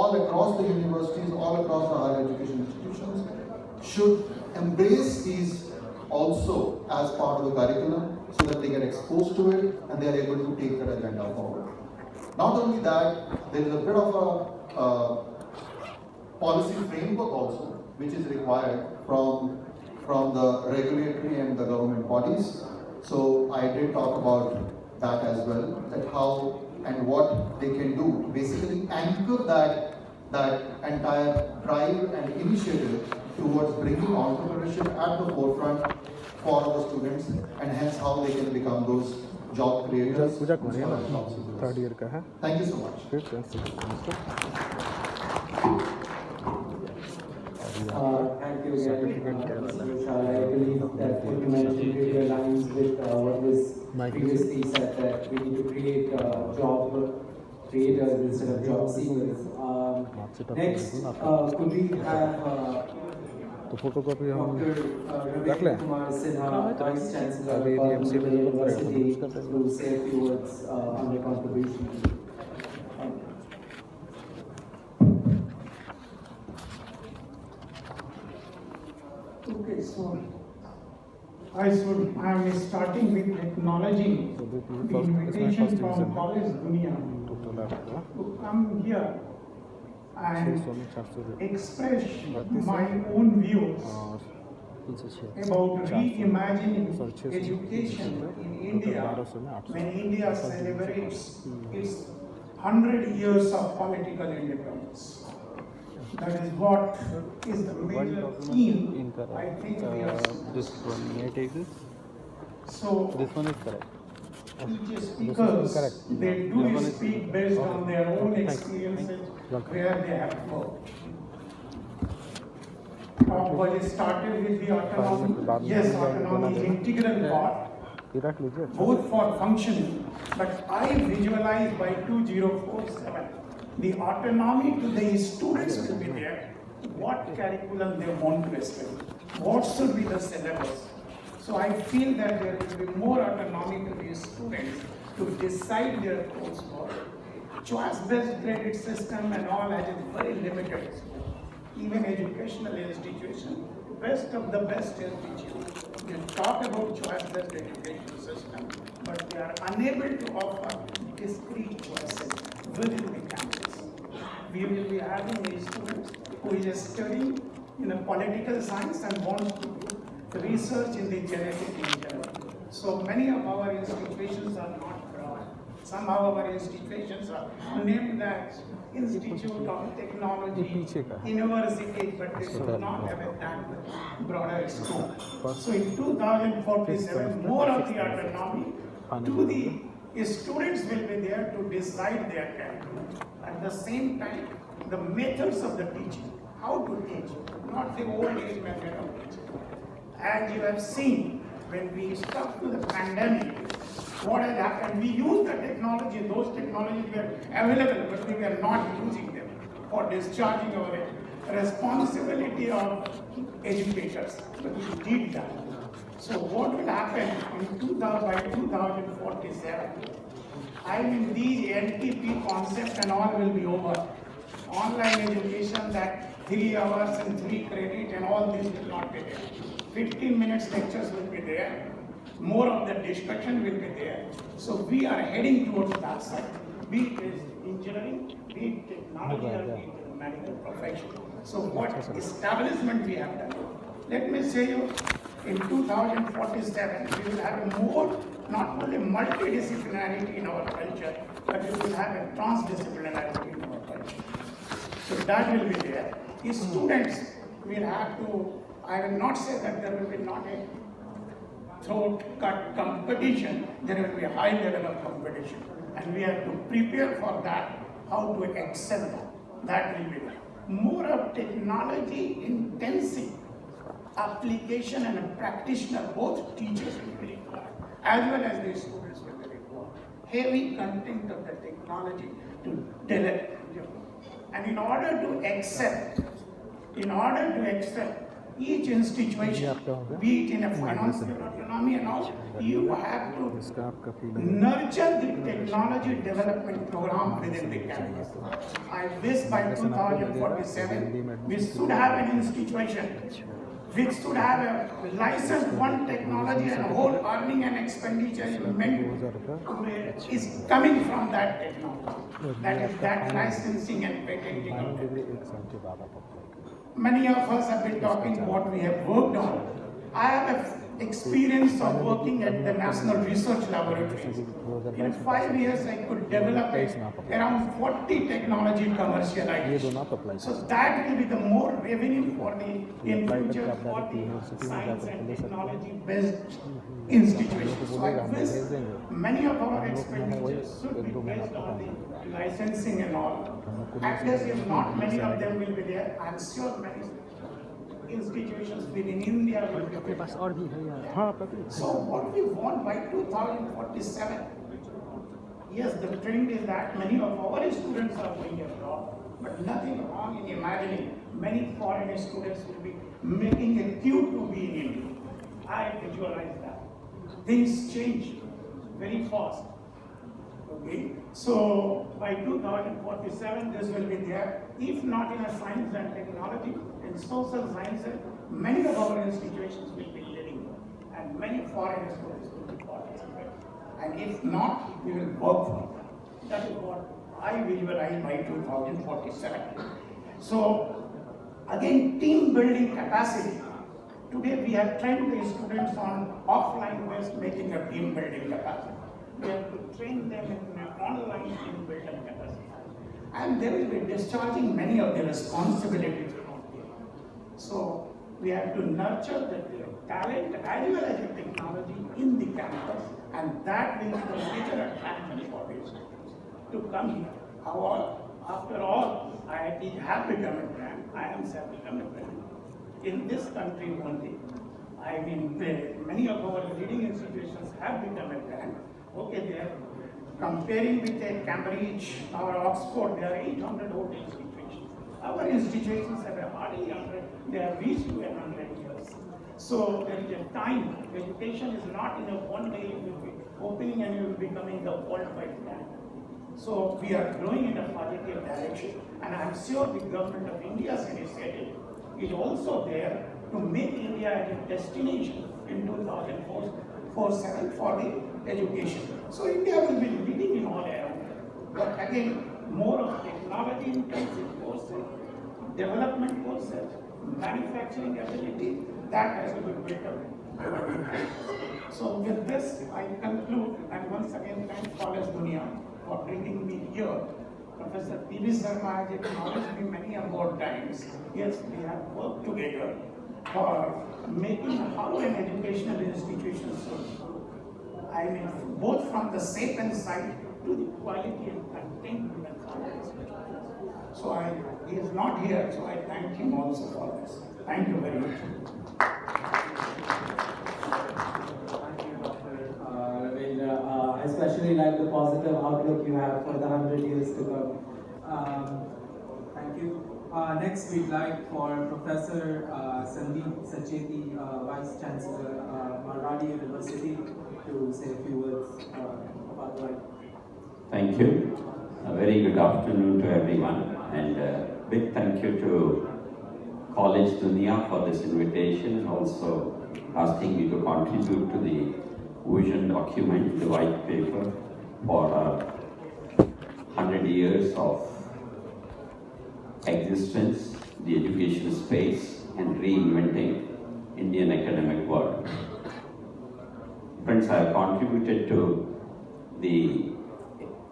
all across the universities, all across the higher education institutions should embrace these also as part of the curriculum so that they get exposed to it and they are able to take their agenda forward. Not only that, there is a bit of a policy framework also which is required from the regulatory and the government bodies. So I did talk about that as well, that how and what they can do to basically anchor that entire drive and initiative towards bringing entrepreneurship at the forefront for our students, and hence how they can become those job creators. Third year का है. Thank you so much. फिर tenth semester. Thank you again, Mr. Vishal. I believe that what you mentioned really aligns with what was previously said, that we need to create job creators instead of job seekers. Next, could we have तो photocopy हम Dr. रख लें. Kumar Sinha, Vice Chancellor अभी of DMC में University, करते हैं. to say a few words on their contribution. Okay, so I am starting with acknowledging the invitation from College Dunia total आपका to come here and 600 express my own views और about reimagining education in India when India celebrates its 100 years of political independence. That is what is the major theme I think we are this one may I take this? so This one is correct. each speakers they do speak based on their own experiences where they have worked. What is started with the autonomy, yes, autonomy is integral part, ये रख लीजिए. both for functioning, but I visualize by 2047, the autonomy to the students will be there, what curriculum they want to study, what should be the syllabus. So I feel that there will be more autonomy to the students to decide their coursework. Choice-based credit system and all has a very limited scope. Even educational institution, best of the best is teaching. They talk about choice-based education system, but they are unable to offer discrete choices within the campus. We will be having a student who is studying in a political science and wants to do research in the genetic engineering. So many of our institutions are not broad. Some of our institutions are named as Institute of Technology, University, but they should not have a that broader scope. So in 2047, more of the autonomy to the students will be there to decide their curriculum. At the same time, the methods of the teaching, how to teach, not the old age method of teaching. As you have seen, when we stuck to the pandemic, what has happened? We used the technology, those technologies were available, but we were not using them for discharging our responsibility of educators. But we did that. So what will happen in by 2047? I mean, these NTP concepts and all will be over. Online education, that 3 hours and 3 credit and all this will not be there. 15 minutes lectures will be there. More of the discussion will be there. So we are heading towards that side. Be it engineering, be it technology, or be it the medical profession. So what establishment we have done? Let me say you, in 2047, we will have more, not only multidisciplinarity in our culture, but we will have a transdisciplinarity in our culture. So that will be there. The students will have to, I will not say that there will be not a throat cut competition, there will be a high level of competition. And we have to prepare for that, how to excel that. That will be there. More of technology intensive application and a practitioner, both teachers will be required, as well as the students will be required. Heavy content of the technology to deliver. And in order to excel, each institution, be it in a financial autonomy and all, you have to इसका आपका feel nurture the technology development program within the campus. I wish by 2047 we should have an institution which should have a licensed one technology and whole earning and expenditure is coming from that technology. That is that licensing and patenting of it. एक साल के बाद आप apply करें Many of us have been talking what we have worked on. I have a experience of working at the National Research Laboratories. In 5 years, I could develop around 40 technology commercial ये ideas. दोनों आप apply So that will be the more revenue for the in future for the science and technology based institutions. So I wish many of our expenditures should be based on the licensing and all. At least if not many of them will be there, I'm sure many institutions within India will be there. पास और भी है यार हाँ पता So what we want by 2047, yes, the trend is that many of our students are going abroad, but nothing wrong in imagining many foreign students will be making a queue to be in India. I visualize that. Things change very fast. Okay, so by 2047 this will be there. If not in a science and technology, in social sciences, many of our institutions will be living, and many foreign students will be participating. And if not, we will work for that. That is what I visualize by 2047. So again, team building capacity. Today we have trained the students on offline based making a team building capacity. We have to train them in an online team building capacity. And they will be discharging many of their responsibilities. So we have to nurture the talent as well as the technology in the campus, and that will be the major attraction for the students to come here. However, after all, IIT have become a brand. I have become a brand. In this country only, I mean, many of our leading institutions have become a brand. Okay, they are comparing with a Cambridge or Oxford, there are 800 old institutions. Our institutions have hardly 100, they have reached to 100 years. So there is a time, education is not in a one day you will be opening and you will be becoming the worldwide brand. So we are growing in a positive direction, and I am sure the government of India's initiative is also there to make India as a destination in 2047 for the education. So India will be leading in all areas. But again, more of technology intensive courses, development courses, manufacturing ability, that has to be built up. So with this, I conclude, and once again thank College Dunia for bringing me here. Professor P.V. Sharma has acknowledged me many more times. Yes, we have worked together for making how an educational institution should. I mean, both from the shape and side to the quality and content given for the institution. So he is not here, so I thank him also for this. Thank you very much. Ravindra, I especially like the positive outlook you have for the 100 years to come. Thank you. Next, we'd like for Professor Sandeep Sacheti, Vice Chancellor, Marwadi University, to say a few words about the. Thank you. A very good afternoon to everyone, and a big thank you to College Dunia for this invitation, also asking me to contribute to the vision document, the white paper for 100 years of existence, the education space, and reinventing Indian academic world. Friends, I have contributed to the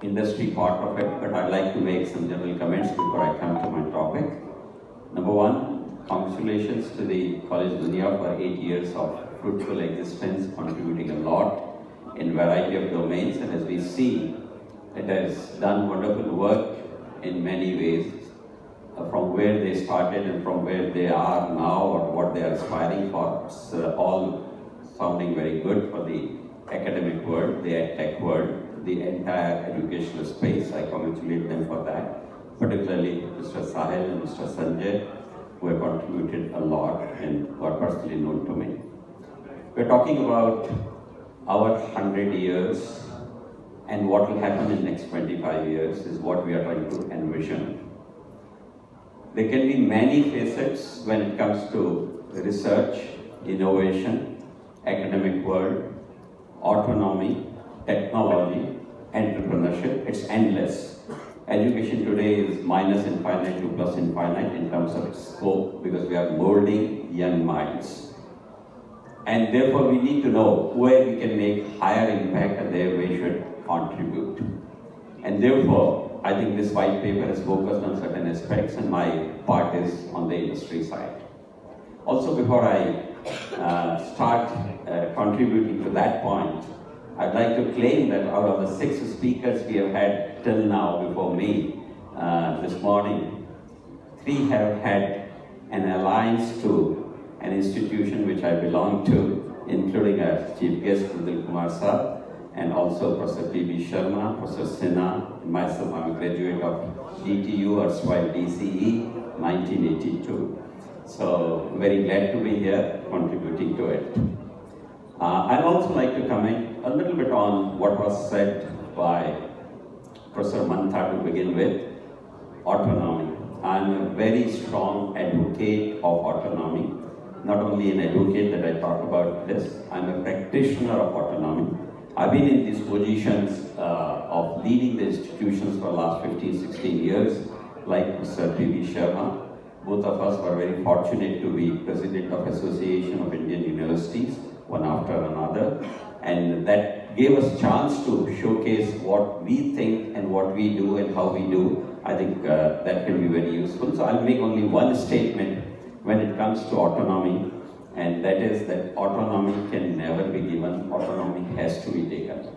industry part of it, but I'd like to make some general comments before I come to my topic. Number one, congratulations to the College Dunia for 8 years of fruitful existence, contributing a lot in variety of domains, and as we see, it has done wonderful work in many ways, from where they started and from where they are now, or what they are aspiring for. It's all sounding very good for the academic world, the tech world, the entire educational space. I congratulate them for that, particularly Mr. Sahil and Mr. Sanjay who have contributed a lot and who are personally known to me. We're talking about our 100 years and what will happen in the next 25 years is what we are trying to envision. There can be many facets when it comes to research, innovation, academic world, autonomy, technology, entrepreneurship. It's endless. Education today is minus infinite to plus infinite in terms of scope because we are molding young minds. And therefore we need to know where we can make higher impact and there we should contribute. And therefore, I think this white paper is focused on certain aspects and my part is on the industry side. Also, before I start contributing to that point, I'd like to claim that out of the 6 speakers we have had till now before me this morning, 3 have had an alliance to an institution which I belong to, including our chief guest, Pradil Kumar Sir, and also Professor P.B. Sharma, Professor Sinha, and myself. I'm a graduate of DTU, erstwhile DCE, 1982. So, very glad to be here contributing to it. I'd also like to comment a little bit on what was said by Professor Mantha to begin with, autonomy. I'm a very strong advocate of autonomy. Not only an advocate that I talk about this, I'm a practitioner of autonomy. I've been in these positions of leading the institutions for the last 15, 16 years, like Mr. P.B. Sharma. Both of us were very fortunate to be president of Association of Indian Universities, one after another, and that gave us chance to showcase what we think and what we do and how we do. I think that can be very useful. So I'll make only one statement when it comes to autonomy, and that is that autonomy can never be given, autonomy has to be taken.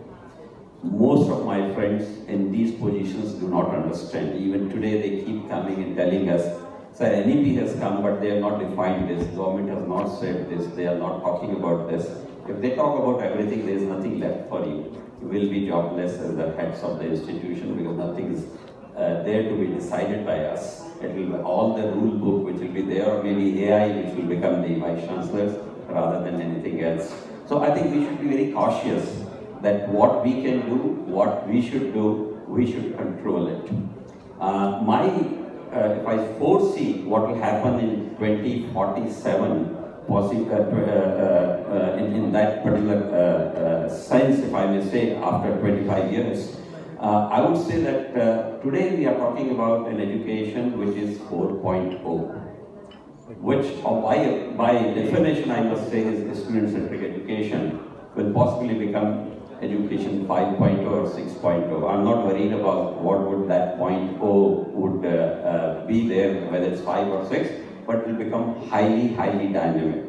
Most of my friends in these positions do not understand. Even today they keep coming and telling us, sir, NEP has come, but they have not defined this, government has not said this, they are not talking about this. If they talk about everything, there is nothing left for you. You will be jobless as the heads of the institution because nothing is there to be decided by us. It will be all the rule book which will be there, or maybe AI which will become the vice chancellors rather than anything else. So I think we should be very cautious that what we can do, what we should do, we should control it. If I foresee what will happen in 2047, in that particular sense, if I may say, after 25 years, I would say that today we are talking about an education which is 4.0, which by definition I must say is student-centric education, will possibly become education 5.0 or 6.0. I'm not worried about what would that 0.0 would be there, whether it's 5 or 6, but it will become highly, highly dynamic.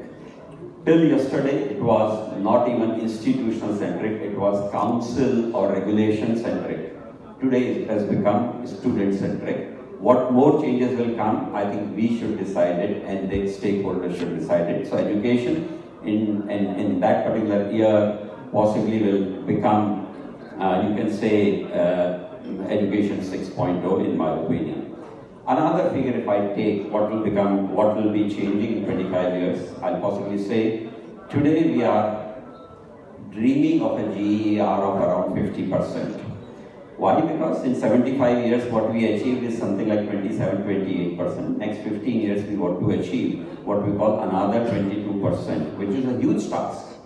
Till yesterday, it was not even institutional centric, it was council or regulation centric. Today it has become student centric. What more changes will come, I think we should decide it and the stakeholders should decide it. So education in that particular year possibly will become, you can say, education 6.0 in my opinion. Another figure, if I take what will be changing in 25 years, I'll possibly say, today we are dreaming of a GER of around 50%. Why? Because in 75 years, what we achieved is something like 27-28%. Next 15 years, we want to achieve what we call another 22%, which is a huge task,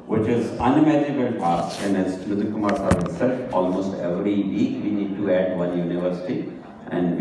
which is unimaginable task. And as Pradil Kumar Sir said, almost every week we need to add one university. And